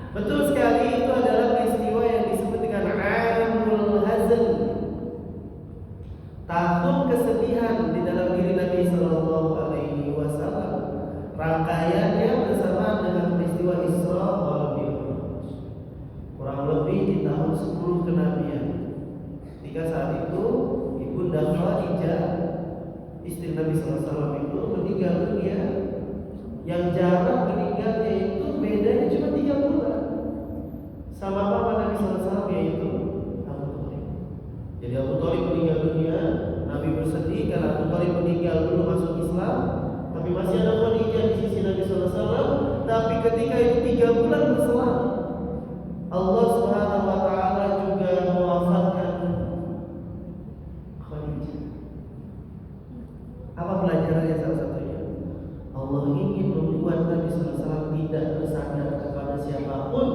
Betul sekali, itu adalah peristiwa yang disebut dengan Amul Hazan, tahun kesedihan di dalam diri Nabi Sallallahu Alaihi Wasallam. Rangkaiannya bersamaan dengan peristiwa Isra wal Mi'raj, kurang lebih di tahun 10 kenabian. Ketika saat itu Ibunda Khadijah, istri Nabi Sallallahu Alaihi Wasallam itu meninggal dunia, yang jarak meninggalnya itu bedanya cuma 3 bulan sama papa Nabi Sallallahu Alaihi Wasallam, yaitu Abu Thalib. Jadi Abu Thalib meninggal dunia, Nabi bersedih karena Abu Thalib meninggal belum masuk Islam, tapi masih ada Khadijah di sisi Nabi Sallallahu Alaihi Wasallam. Tapi ketika itu 3 bulan berselang, Allah Subhanahu Wa Taala juga mewafatkan Khadijah. Apa pelajarannya? Salah satunya, Allah ingin membuat Nabi Sallallahu Alaihi Wasallam tidak bersandar kepada siapapun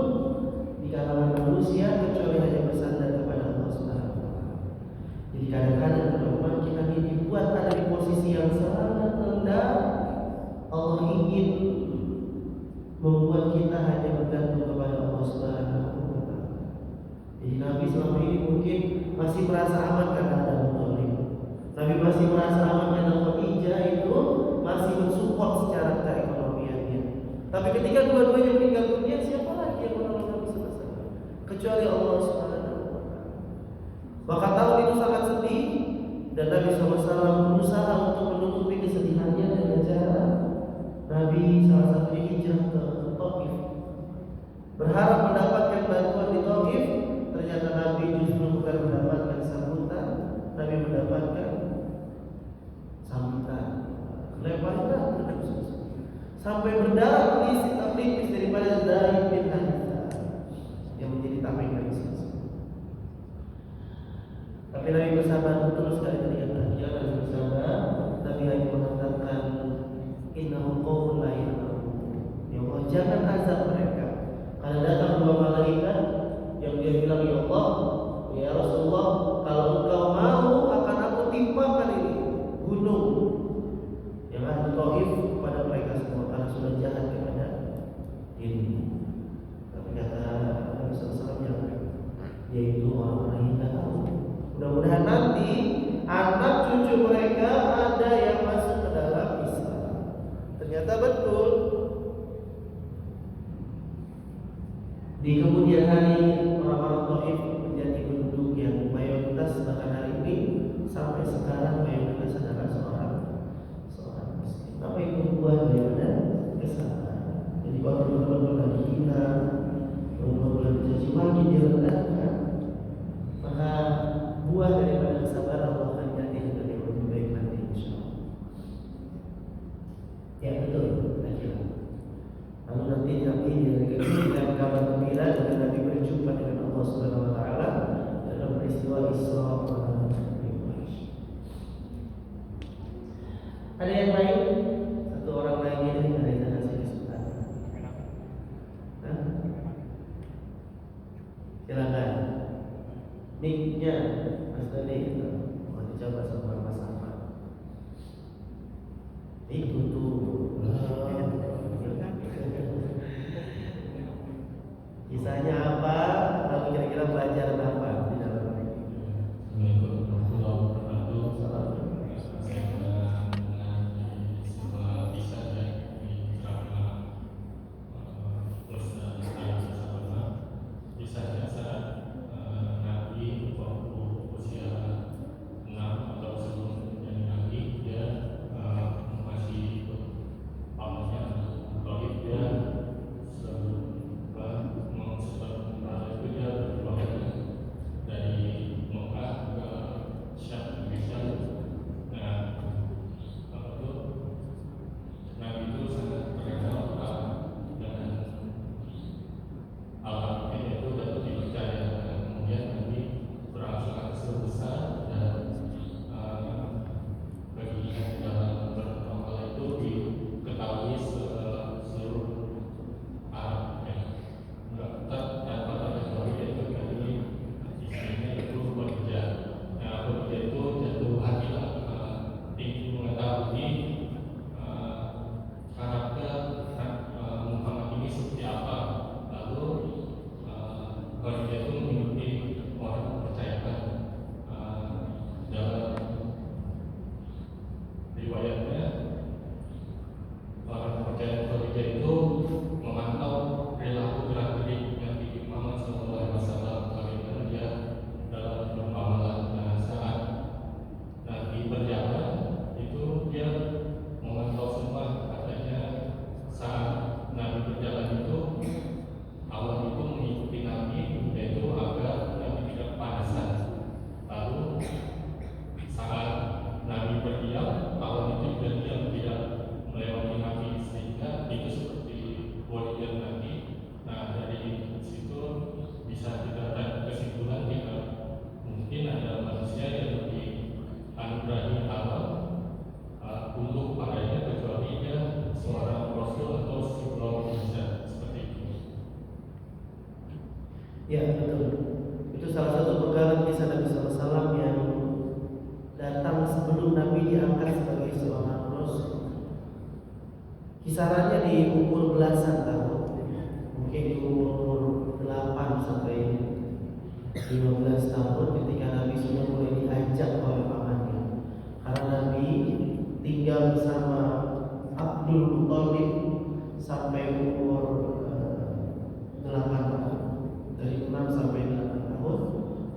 di kalangan manusia kecuali hanya bersandar kepada Allah Subhanahu Wa Taala. Jadi kadang-kadang teman-teman, kita ini dibuat ada di posisi yang sangat rendah. Allah ingin membuat kita hanya bergantung kepada Allah Subhanahu Wa Taala. Jadi Nabi selama ini mungkin masih merasa aman karena ada Abu Thalib. Nabi masih merasa aman karena Khadijah itu masih mensupport secara keekonomiannya. Tapi ketika dua-duanya meninggal dunia, siapa lagi yang menolong Nabi Sallallahu Alaihi Wasallam kecuali Allah Subhanahu Wa Taala? Maka tahun itu sangat sedih, dan Nabi Sallallahu Alaihi Wasallam berusaha untuk menutupi kesedihannya dengan cara Nabi salah satunya hijrah ke Taif, berharap mendapatkan bantuan di Taif. Ternyata Nabi justru bukan mendapatkan sambutan, Nabi mendapatkan sambutan, lemparan sampai berdarah tipis daripada Zaid bin Haritha yang menjadi tameng Nabi Sallallahu Alaihi Wasallam. Tapi Nabi bersabar betul sekali ketika dia Nabi bersabar. Nabi hanya mengatakan, innahum qaumun la ya'lamun. Ya Allah, jangan azab mereka. Karena datang 2 malaikat yang dia bilang, ya Allah, ya Rasulullah, kalau engkau mau akan aku timpakan ini gunung yang ada di Taif kepada mereka semua karena sudah jahat kepada dirimu. Tapi kata Nabi Sallallahu Alaihi Wasallam, yaitu orang-orang yang tidak tahu. Mudah-mudahan nanti anak cucu mereka ada yang masuk ke dalam Islam. Ternyata betul. Di kemudian hari, orang-orang Taif menjadi penduduk yang mayoritas, bahkan hari ini sampai sekarang mayoritas adalah seorang Muslim. Apa itu buah daripada kesalahan? Jadi kalau teman-teman lagi hina, teman-teman lagi caci maki, direndahkan, maka buah daripada kesabaran Allah akan jadi yang lebih baik nanti, insyaallah. Ya betul, akhirnya. Lalu nanti dengan kabar gembira dengan Nabi berjumpa dengan Allah Subhanahu Wa Taala dalam peristiwa Isra wal Mi'raj. Ada yang lain? Satu orang lagi yang ada kasih kesempatan. Silakan. Mic-nya Mas Dani itu mau dicoba sama Mas Ahmad. Itu tuh. Kisahnya apa? Lalu kira-kira pelajaran apa di dalamnya? Assalamualaikum warahmatullahi wabarakatuh. Ya betul. Itu salah satu pegangan kisah Nabi SAW yang datang sebelum Nabi diangkat sebagai seorang rasul. Kisarannya di umur belasan tahun, mungkin di umur 8 sampai 15 tahun ketika Nabi sudah mulai diajak oleh pamannya. Karena Nabi tinggal bersama Abdul Muthalib sampai umur 8 tahun. Dari 6 sampai 8 tahun.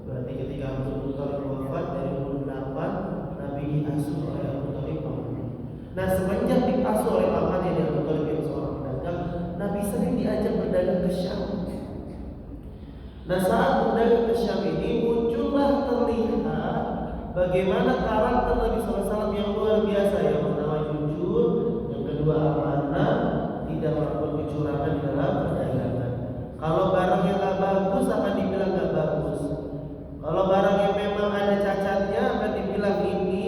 Berarti ketika Abdul Muthalib wafat dari umur 8, Nabi diasuh oleh Abu Thalib pamannya. Nah, semenjak diasuh oleh pamannya di Abu Thalib yang seorang pedagang, Nabi sering diajak berdagang ke Syam. Nah, saat berdagang ke Syam ini muncullah terlihat bagaimana karakter Nabi SAW yang luar biasa. Yang pertama jujur, yang kedua amanah, tidak melakukan kecurangan di dalam perdagangan. Kalau barangnya nggak bagus akan dibilang nggak bagus. Kalau barang yang memang ada cacatnya akan dibilang ini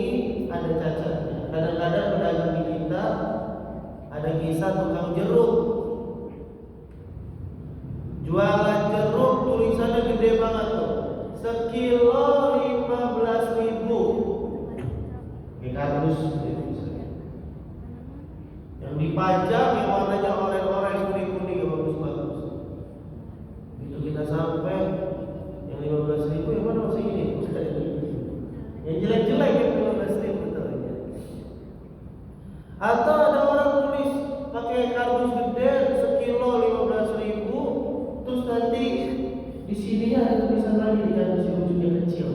ada cacatnya. Kadang-kadang pedagang di kita ada kisah tukang jeruk. Jualan jeruk tulisannya gede banget tuh. Sekilo 15.000. Kayak kardus gitu. Yang dipajang yang warnanya oranye-oranye kuning-kuning yang bagus-bagus. Itu kita sampai yang 15.000 yang mana masih ini? Yang jelek-jelek yang 15.000 betul ya. Atau ada orang tulis pakai kardus gede sekilo 15.000, terus nanti di sini ada tulisan lagi di kardus yang ujungnya kecil,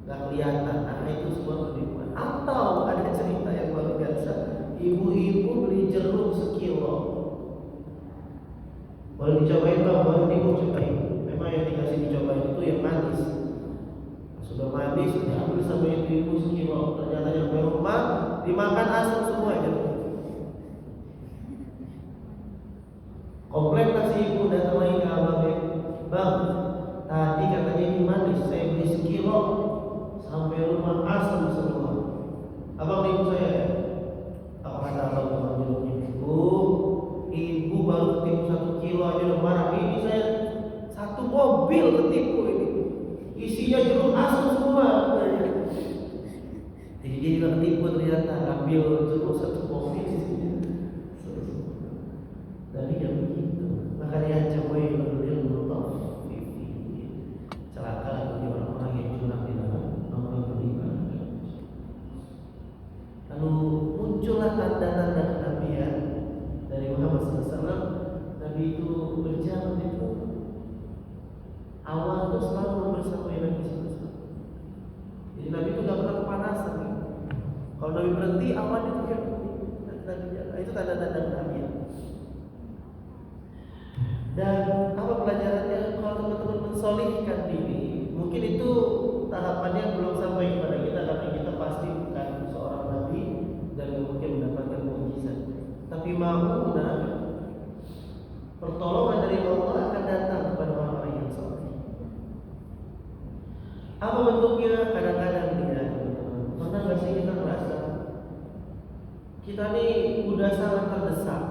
nggak kelihatan. Nah itu sebuah penipuan. Atau ada cerita yang luar biasa, ibu-ibu beli jeruk sekilo. Boleh dicobain bang, boleh dicobain. Memang yang dikasih dicobain itu yang manis. Sudah manis, diambil sama ibu-ibu sekilo. Ternyata sampai rumah dimakan asam semua jeruk. Komplain kasih ibu datang lagi ke abang, bang, tadi katanya ini manis, saya beli sekilo, sampai rumah asam semua. Abang ibu saya, apa kata abang tukang jeruknya? Ibu baru ketipu 1 kilo aja udah marah. Ini saya 1 mobil ketipu ini, isinya jeruk asam semua. Jadi dia juga ketipu ternyata, ambil jeruk 1 mobil isinya. Tapi yang begitu, maka dia coba yang celaka bagi orang-orang yang curang di dalam nomor beribadah. Lalu muncullah tanda-tanda kenabian dari Muhammad SAW. Nabi itu berjalan itu awal itu selalu bersama Nabi SAW. Jadi Nabi itu gak pernah kepanasan. Kalau Nabi berhenti, awan itu ya itu tanda-tanda kenabian. Dan apa pelajarannya? Kalau teman-teman mensolihkan diri, mungkin itu tahapannya belum sampai kepada kita karena kita pasti bukan seorang nabi dan mungkin mendapatkan mukjizat. Tapi ma'unah, pertolongan dari Allah akan datang kepada orang-orang yang soleh. Apa bentuknya? Kadang-kadang dia, pernah nggak sih kita merasa kita ini udah sangat terdesak,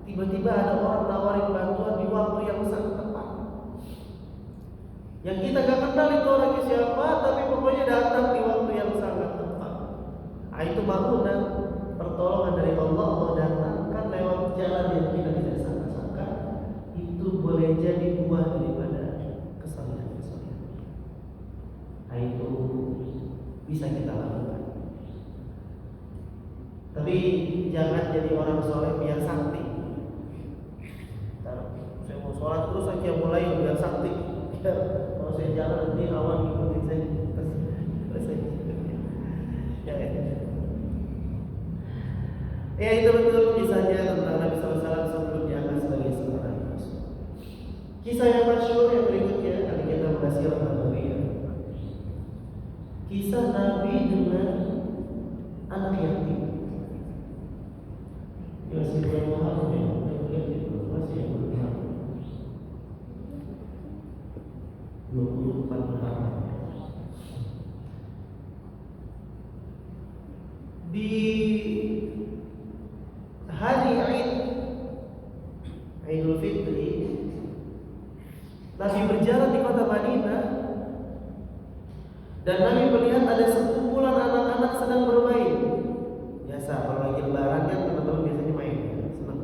tiba-tiba ada orang nawarin bantuan di waktu yang sangat tepat. Yang kita gak kenal itu orangnya siapa, tapi pokoknya datang di waktu yang sangat tepat. Nah, itu ma'unah, pertolongan dari Allah datangkan lewat jalan yang kita tidak sangka-sangka. Itu boleh jadi buah daripada kesalahan-kesalahan. Nah, itu bisa kita lakukan. Tapi jangan jadi orang soleh biar sakti. Saya mau sholat terus aja mulai biar sakti. Kalau saya jalan nanti awan ngikutin saya terus ya itu betul kisahnya tentang Nabi SAW sebelum diangkat sebagai seorang rasul. Kisah yang masyhur yang berikutnya kali kita mengasih rahmat. Kisah Nabi dengan anak yatim. Masih belum paham ya, masih yang belum paham. 24 tahun. Di hari Idul Fitri Nabi berjalan di kota Madinah dan Nabi melihat ada sekumpulan anak-anak sedang bermain. Biasa kalau lagi lebaran kan teman-teman biasanya main, ya, senang.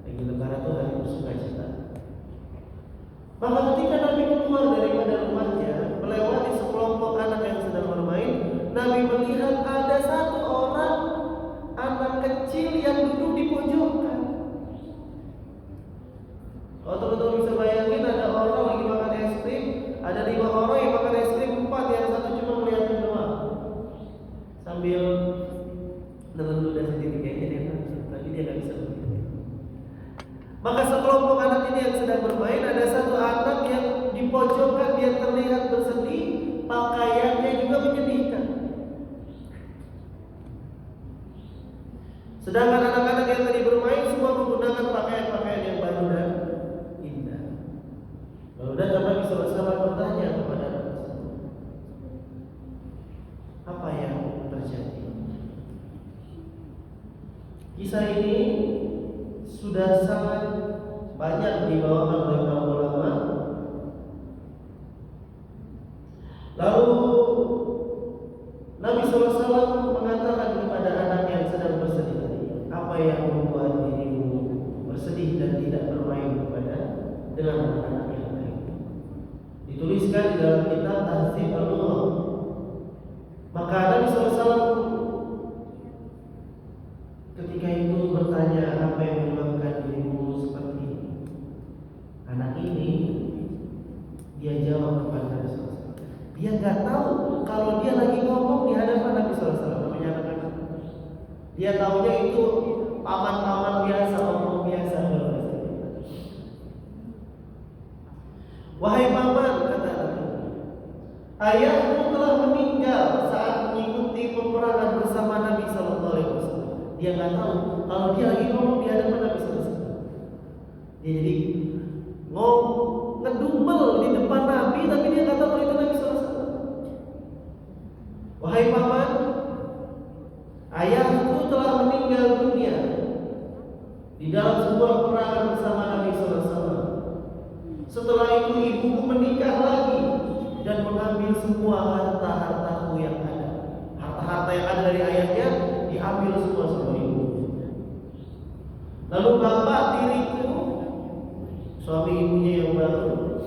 Lagi lebaran tuh hari bersukacita. Maka ketika Nabi keluar daripada rumahnya, melewati sekelompok anak yang sedang bermain, Nabi melihat ada satu orang anak kecil yang duduk di pojokan. Kalau teman-teman bisa bayangin, ada orang lagi makan es krim, ada 5 orang yang makan es krim, 4 yang satu cuma melihatin doang sambil nelen ludah sendiri kayaknya dia, tapi dia nggak bisa begitu. Maka sekelompok anak ini yang sedang bermain, ada satu anak yang di pojokan, dia terlihat bersedih, pakaiannya juga menyedihkan. Sedangkan anak-anak yang tadi bermain semua menggunakan pakaian-pakaian yang baru dan indah. Lalu datang Nabi SAW bertanya kepada anak tersebut, apa yang terjadi? Kisah ini sudah sangat banyak dibawakan oleh para ulama. Lalu Nabi SAW mengatakan kepada anak yang sedang bersedih tadi, apa yang membuat dirimu bersedih dan tidak bermain dengan anak-anak yang lain? Dituliskan di dalam kitab Tahdzib Al-Lughah. Maka Nabi SAW ketika itu bertanya, apa yang menyebabkan dirimu seperti ini? Anak ini, dia jawab kepada Nabi SAW. Dia nggak tahu kalau dia lagi ngomong di hadapan Nabi SAW. Namanya anak-anak. Dia tahunya itu paman-paman biasa, omong biasa. Wahai paman, kata Nabi, ayahmu telah meninggal saat mengikuti peperangan bersama Nabi SAW. Dia nggak tahu kalau dia lagi ngomong di hadapan Nabi SAW. Dia jadi ngedumel di depan Nabi, tapi dia nggak tahu itu Nabi SAW. Wahai paman, ayahku telah meninggal dunia di dalam sebuah peperangan bersama Nabi SAW. Setelah itu ibuku menikah lagi dan mengambil semua harta-hartaku yang ada. Harta-harta yang ada dari ayahnya diambil semua sama ibu. Lalu bapak tiriku, suami ibunya yang baru,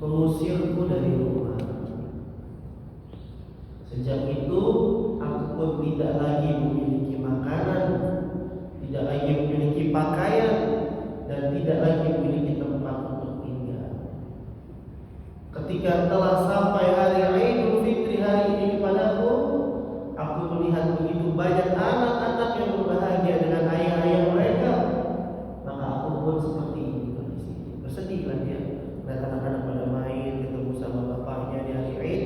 mengusirku dari rumah. Sejak itu aku pun tidak lagi memiliki makanan, tidak lagi memiliki pakaian, dan tidak lagi memiliki tempat untuk tinggal. Ketika telah sampai hari Idul Fitri hari ini kepadaku, aku melihat begitu banyak anak-anak yang berbahagia dengan ayah-ayah mereka. Maka aku pun seperti ini kondisinya. Bersedihlah dia melihat anak-anak pada main, ketemu sama bapaknya di hari Id,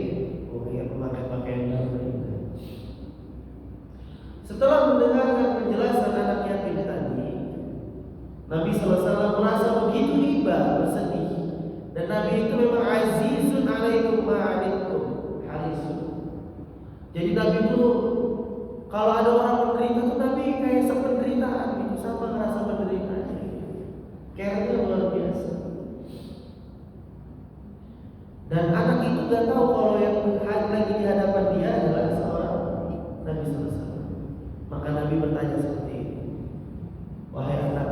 dia memakai pakaian baru. Setelah mendengarkan penjelasan anak yatim tadi, Nabi SAW merasa begitu iba, bersedih. Dan Nabi itu memang azizun alaikum ma'anitkum harisun. Jadi Nabi itu kalau ada orang menderita tuh Nabi kayak sependeritaan gitu, sama ngerasa penderitaan. Care-nya luar biasa. Dan anak itu gak tahu kalau yang lagi di hadapan dia adalah seorang Nabi SAW. Maka Nabi bertanya seperti ini, wahai anak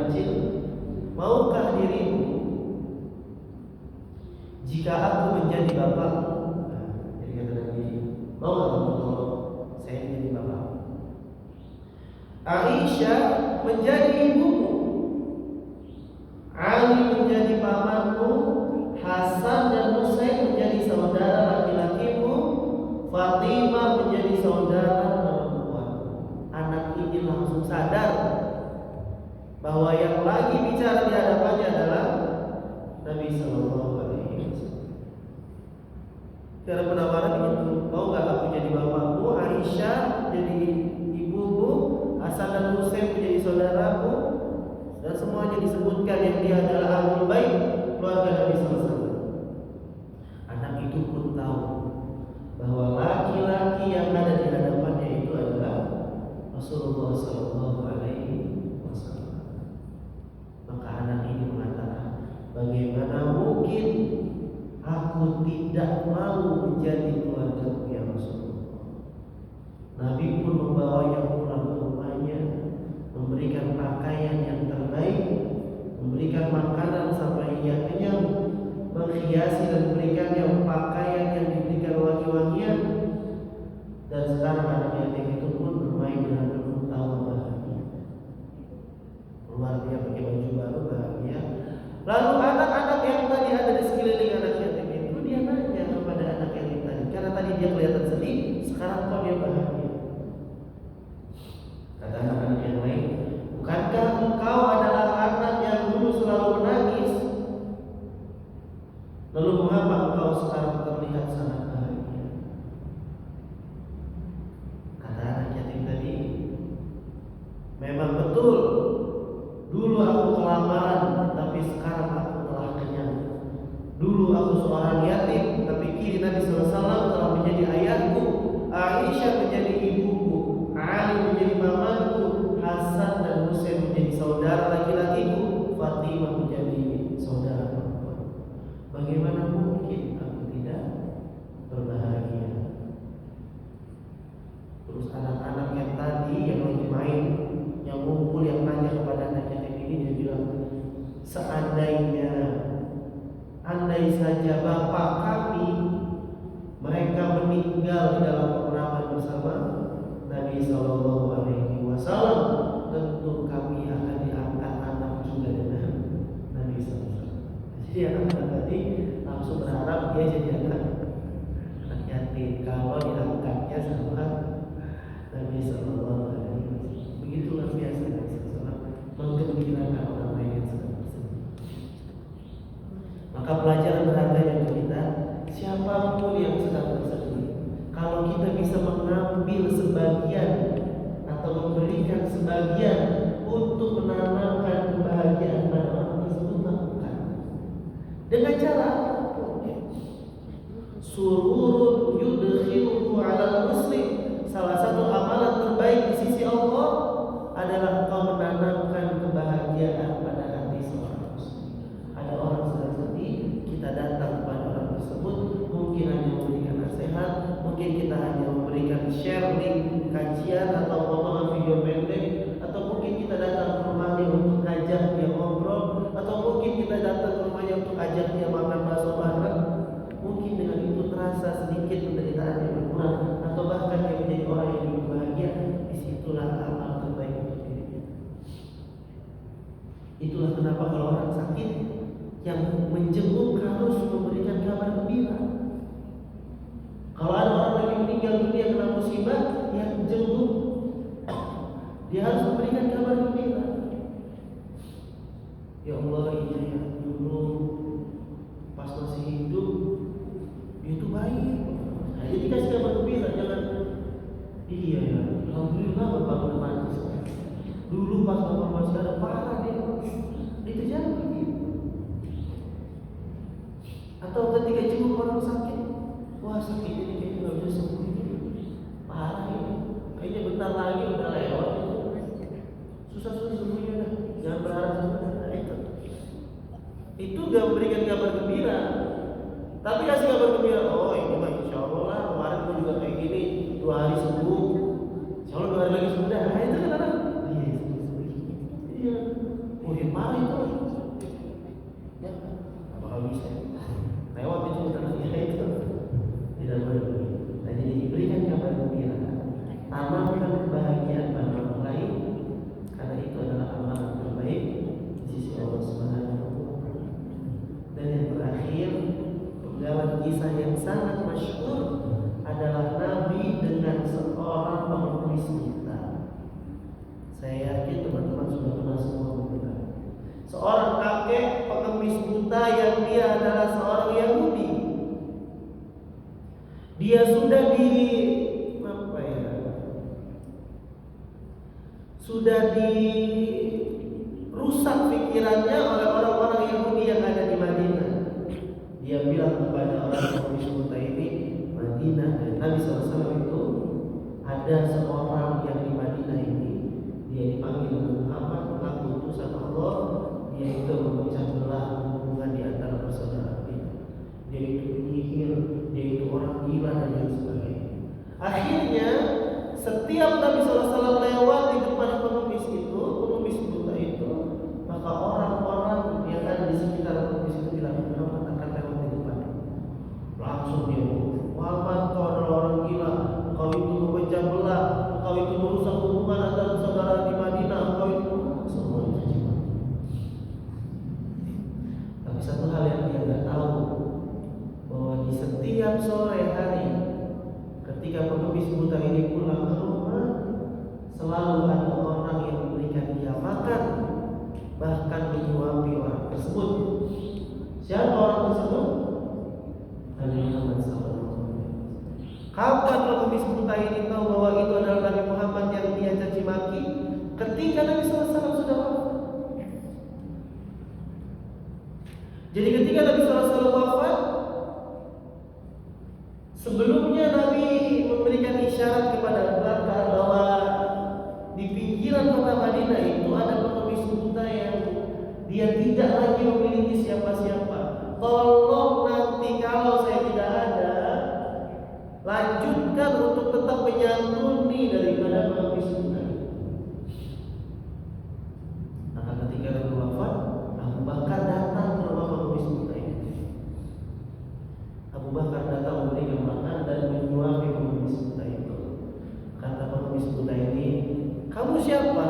kecil, maukah dirimu jika aku menjadi bapak? Jadi kata Nabi, mau nggak kamu kalau saya menjadi bapak? Aisyah menjadi ibumu, Ali menjadi pamanmu, Hasan dan Husain menjadi saudara laki-lakimu, Fatimah menjadi saudara perempuan. Anak ini langsung sadar bahwa yang lagi bicara di hadapannya adalah Nabi Sallallahu Alaihi Wasallam. Cara penawaran itu, mau nggak aku jadi bapakmu, Aisyah jadi ibumu, Hasan dan Husain menjadi saudaramu, dan semuanya disebutkan yang dia adalah ahlul bait, keluarga Nabi SAW. Anak itu pun tahu bahwa laki-laki yang ada di hadapannya itu adalah Rasulullah SAW. Maka anak ini mengatakan, aku tidak mau menjadi keluarga ya Rasulullah. Nabi pun membawanya pulang ke rumahnya, memberikan pakaian yang terbaik, memberikan makanan sampai ia kenyang, menghiasi dan memberikannya pakaian yang diberikan wangi-wangian. Dan sekarang anak yatim itu pun bermain dengan penuh tawa bahagia. Keluar dia pakai baju baru bahagia. Lalu anak-anak yang tadi ada di sekeliling anak yatim itu, dia nanya kepada anak yatim tadi, karena tadi dia kelihatan sedih, sekarang kok dia bahagia. Kata anak-anak yang lain, bukankah engkau adalah anak yang dulu selalu menangis? Lalu mengapa engkau sekarang terlihat sangat bahagia? Kata anak yatim tadi, memang betul, dulu aku kelaparan, tapi sekarang aku telah kenyang. Dulu aku seorang yatim, tapi kini Nabi SAW telah menjadi ayahku, Aisyah menjadi ibuku, Ali menjadi mamaku, Hasan dan Husain menjadi saudara laki-lakiku, Fatimah menjadi saudara perempuan. Bagaimana mungkin aku tidak berbahagia? Terus anak-anak yang tadi yang lagi main, yang ngumpul, yang nanya kepada anak yatim ini, dia bilang, andai saja bapak kami mereka meninggal di dalam peperangan bersama Nabi Sallallahu Alaihi Wasallam, tentu kami akan diangkat anak juga dengan Nabi Sallallahu. Jadi anak-anak tadi langsung berharap dia jadi anak yatim kalau diangkatnya sama Nabi Sallallahu Alaihi Wasallam. Begitulah biasa Nabi Sallallahu menggembirakan orang lain yang sedang bersedih. Maka pelajaran berharga untuk kita, siapapun yang sedang bersedih, kalau kita bisa mengambil sebagian atau memberikan sebagian untuk menanamkan kebahagiaan pada orang tersebut, lakukan. Dengan cara sururun yudkhiluhu 'ala muslim. Salah satu amalan terbaik di sisi Allah adalah engkau menanamkan kebahagiaan pada hati seorang muslim. Ada orang sedang sedih, kita datang kepada orang tersebut, mungkin hanya memberikan nasihat, mungkin kita hanya memberikan share link kajian atau potongan video pendek, atau mungkin kita datang ke rumahnya untuk ajak dia ngobrol, atau mungkin kita datang ke rumahnya untuk ajak dia makan bakso bareng. Mungkin dengan itu terasa sedikit penderitaan yang berkurang, atau bahkan dia menjadi orang yang lebih bahagia. Disitulah amal terbaik untuk diri kita. Itulah kenapa kalau orang sakit, yang menjenguk harus memberikan kabar gembira. Kalau ada orang lagi meninggal dunia kena musibah, yang jenguk dia harus memberikan kabar gembira. Ya Allah, iya ya, dulu pas masih hidup dia itu baik. Nah, jadi kasih kabar gembira, jangan iya ya, alhamdulillah bapak udah mati sekarang. Dulu pas bapak masih ada parah dia, itu jangan begitu. Atau ketika jenguk orang sakit, wah sakit ini kayaknya nggak bisa sembuh ini, parah ini, kayaknya bentar lagi udah lewat itu, susah-susah sembuhnya dah, jangan berharap sembuh. Itu gak memberikan kabar gembira, tapi kasih kabar gembira. Oh ini mah insya Allah lah, kemarin gue juga kayak gini, 2 hari sembuh, insya Allah 2 hari lagi sembuh dah. Nah itu kan orang, iya, mungkin parah itu, apakah bisa? Lewat itu ternyata itu tidak boleh begitu. Nah, jadi diberikan kabar gembira, tanamkan kebahagiaan pada orang lain, karena itu adalah amalan terbaik di sisi Allah Subhanahu wa Ta'ala. Dan yang terakhir, penggalan kisah yang sangat masyhur adalah Nabi dengan seorang pengemis buta. Saya yakin teman-teman sudah pernah semua mendengar. Seorang kakek pengemis buta yang dia adalah seorang Yahudi. Dia sudah dirusak pikirannya oleh orang-orang Yahudi yang ada di Madinah. Dia bilang kepada orang pengemis buta ini, Madinah, dan Nabi SAW itu ada seorang yang di Madinah ini, dia dipanggil Muhammad, mengaku utusan Allah. Dia itu memecah belah hubungan di antara persaudaraan kita. Dia itu orang gila dan yang sebagainya. Akhirnya setiap Nabi SAW lewat di depan pengemis buta itu, maka orang-orang yang ada di sekitar pengemis itu bilang, Muhammad akan lewat di depan. Langsung dia, Muhammad, kau adalah orang gila, kau itu memecah belah, kau itu merusak hubungan antara saudara di Madinah, kau itu semua caci maki. Tapi satu hal yang dia tidak tahu, bahwa di setiap sore hari ketika pengemis buta ini pulang ke rumah, selalu ada orang yang memberikan dia makan, bahkan menyuapi orang tersebut. Siapa orang tersebut? Nabi Muhammad SAW. Kapan pengemis buta ini tahu bahwa itu adalah Nabi Muhammad yang dia caci maki? Ketika Nabi SAW sudah wafat. Jadi ketika Nabi SAW wafat, sebelumnya Nabi memberikan isyarat kepada Abu Bakar bahwa di pinggiran kota Madinah itu ada pengemis buta yang dia tidak lagi memiliki siapa-siapa. Tolong nanti kalau saya tidak ada, lanjutkan untuk tetap menyantuni daripada pengemis buta. Maka ketika Nabi wafat, Abu Bakar datang ke rumah pengemis buta ini. Abu Bakar datang memberikan makan dan menyuapi pengemis buta itu. Kata pengemis buta ini, kamu siapa?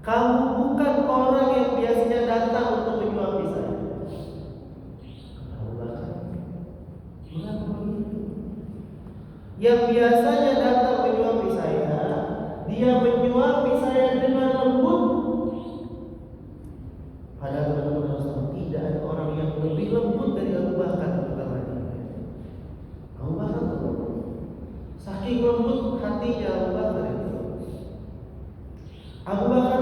Kamu bukan orang yang biasanya datang untuk menyuapi saya. Kata Abu Bakar, mengapa begitu? Yang biasanya datang menyuapi saya, dia menyuapi saya dengan lembut. Padahal teman-teman harus tahu, tidak ada orang yang lebih lembut dari Abu Bakar. Abu Bakar itu saking lembut hatinya Abu Bakar itu. Abu Bakar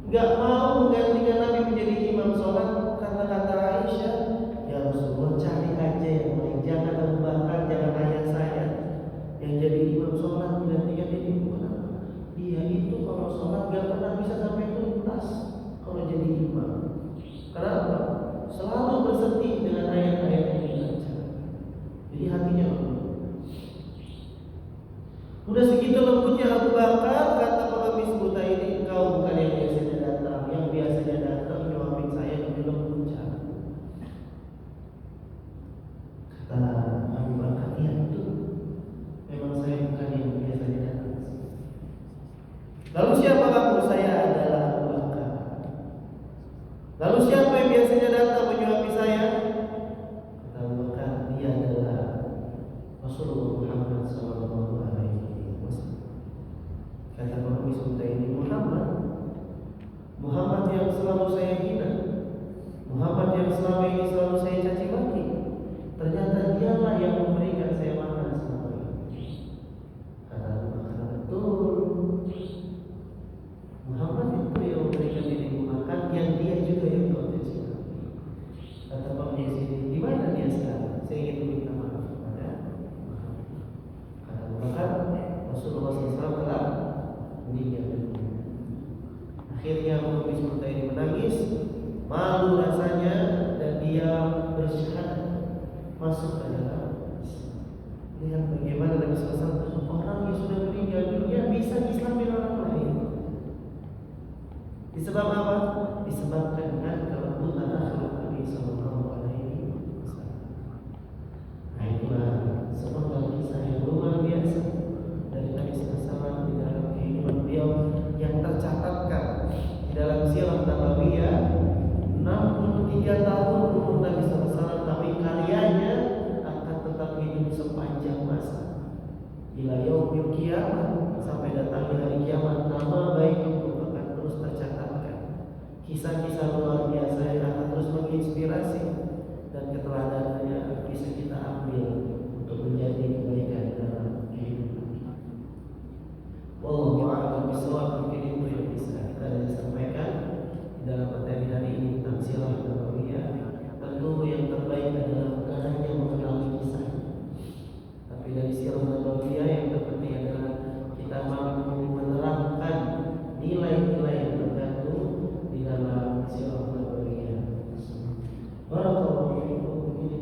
enggak mau menggantikan Nabi menjadi imam sholat karena kata Aisyah, ya Rasulullah, cari aja yang lain, jangan Abu Bakar, jangan ayah saya yang jadi imam sholat menggantikan jadi imam. Dia itu kalau sholat gak pernah bisa sampai tuntas kalau jadi imam. Kenapa? Selalu bersedih dengan ayat-ayat yang dibaca. Jadi hatinya lembut. Udah segitu lembutnya Abu Bakar, kata pengemis buta ini, engkau bukan yang biasanya datang. Yang biasanya datang nyuapin saya lebih lembut cara. Kata Abu Bakar, iya itu. Memang saya bukan yang biasanya datang. Lalu siapa kamu? Saya adalah Abu Bakar. Lalu siapa yang biasanya datang menyuapi saya? Kata Abu Bakar, dia adalah Rasulullah Muhammad SAW. Kata pengemis buta ini, Muhammad yang selalu saya hina, Muhammad yang selama ini selalu saya caci maki, ternyata dialah yang memberikan saya makan selama ini. Kata Abu Bakar, betul, Muhammad itu yang memberikan dirimu makan, yang dia juga yang kau caci maki. Kata pengemis ini, di mana dia sekarang? Saya ingin meminta maaf kepada Muhammad. Kata Abu Bakar, Rasulullah SAW telah meninggal dunia. Akhirnya pengemis buta ini menangis, malu rasanya, dan dia bersyahadat masuk ke dalam Islam. Lihat bagaimana Nabi SAW, orang yang sudah meninggal dunia bisa Islamin orang lain. Disebab apa? Disebabkan dengan kelembutan akhlak Nabi SAW. Nah itulah sebuah kisah yang luar biasa dari Nabi SAW di dalam kehidupan beliau yang tercatatkan di dalam Sirah Nabawiyah. 63 tahun umur Nabi SAW, tapi karyanya akan tetap hidup sepanjang masa ila yaumil qiyamah, sampai datangnya hari kiamat. Nama baik itu akan terus tercatatkan, kisah-kisah luar biasa yang akan terus menginspirasi, dan keteladanannya bisa kita ambil untuk menjadi kebaikan dalam kehidupan kita. Wallahu a'lam bishawab. Mungkin itu yang bisa kita sampaikan dalam materi hari ini tentang Sirah Nabawiyah. Tentu yang terbaik adalah bukan hanya mengenal kisah, tapi dari Sirah Nabawiyah yang terpenting adalah kita mampu menerapkan nilai-nilai yang terkandung di dalam Sirah Nabawiyah. Barakallahu fiikum. Ini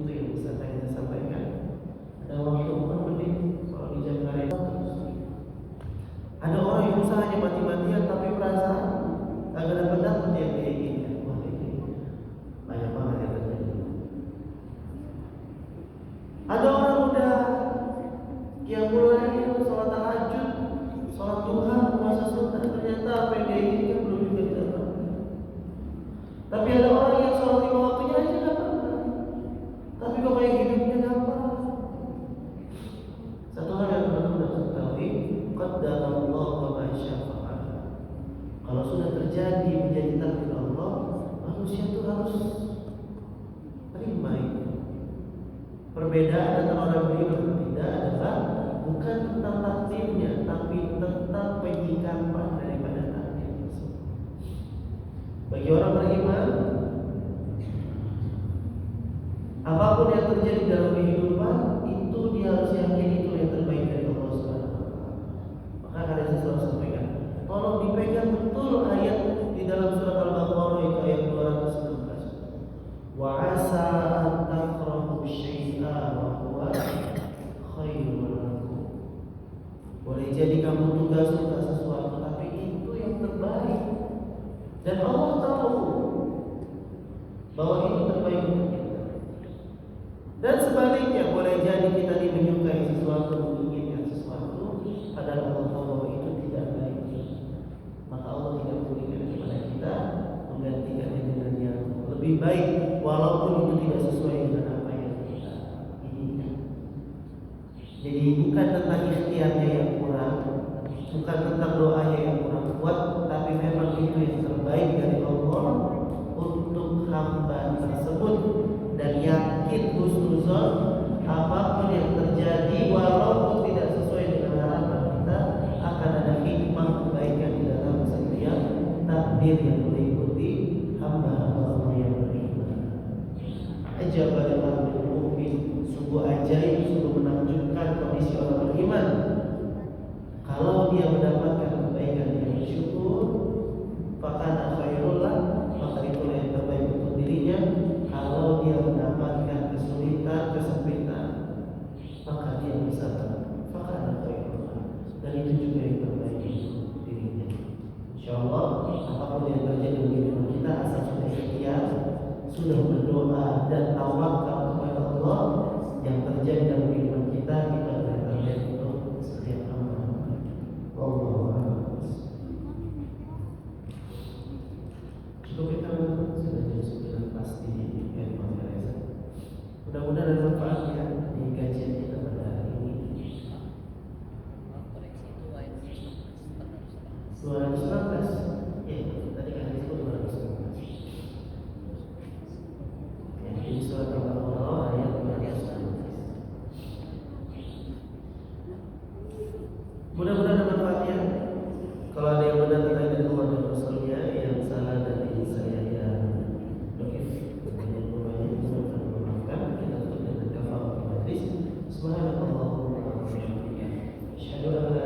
perbedaan antara orang beriman dan tidak adalah bukan tentang takdirnya, tapi tentang penyikapan daripada takdir tersebut. Bagi orang beriman, apapun yang terjadi dalam kehidupan itu dia harus yakin itu yang terbaik dari Allah Subhanahu wa taala. Maka kalian selalu sampaikan, tolong dipegang betul ayat di dalam surat Al-Baqarah itu ayat 216. Wa asa an takrahu syai'an wa huwa khairul lakum. Boleh jadi kamu tugas suka sesuatu, tapi itu yang terbaik. Dan Allah tahu bahwa itu terbaik untuk kita. Dan sebaliknya, boleh jadi kita menyukai sesuatu, menginginkan sesuatu, padahal Allah tahu bahwa itu tidak baik. Maka Allah tidak memberikan kepada kita, menggantikannya dengan yang lebih baik, walaupun itu tidak sesuai dengan apa yang kita inginkan. Jadi bukan tentang ikhtiarnya yang kurang, bukan tentang doanya yang kurang kuat, tapi memang itu yang terbaik dari Allah untuk hamba tersebut. Dan yakin husnuzon, apapun yang terjadi walaupun tidak sesuai dengan harapan kita, akan ada hikmah kebaikan di dalam setiap takdir yang meliputi hamba-hamba Allah yang beriman. Ajab al mu'min, sungguh ajaib, sungguh menakjubkan kondisi orang beriman. Kalau dia mendapatkan kebaikan dia bersyukur, fakana khairul lah, maka itulah yang terbaik untuk dirinya. Kalau dia mendapatkan kesulitan, kesempitan, maka dia bersabar, fakana khairul lah, dan itu juga yang terbaik untuk dirinya. Insyaallah apapun yang terjadi di hidup kita, asal sudah ikhtiar, sudah berdoa dan tawakal kepada Allah, yang terjadi dalam kehidupan kita adalah terbaik untuk setiap hamba. Cukup kita sudah jam 9 pasti handphone Reza. Mudah-mudahan ada manfaatnya di kajian kita pada hari ini. 216. Ya, tadi kan disebut 216. Ya, ini surat Al-Baqarah ayat 216. Mudah-mudahan ada manfaatnya. Kalau ada yang benar dari Allah dan Rasulnya, yang salah dari saya yang doif, kemudian berbanyak memaafkan. Kita tutup dengan kafarah majlis. Subhanallah wa bihamdihi. Asyhadu an la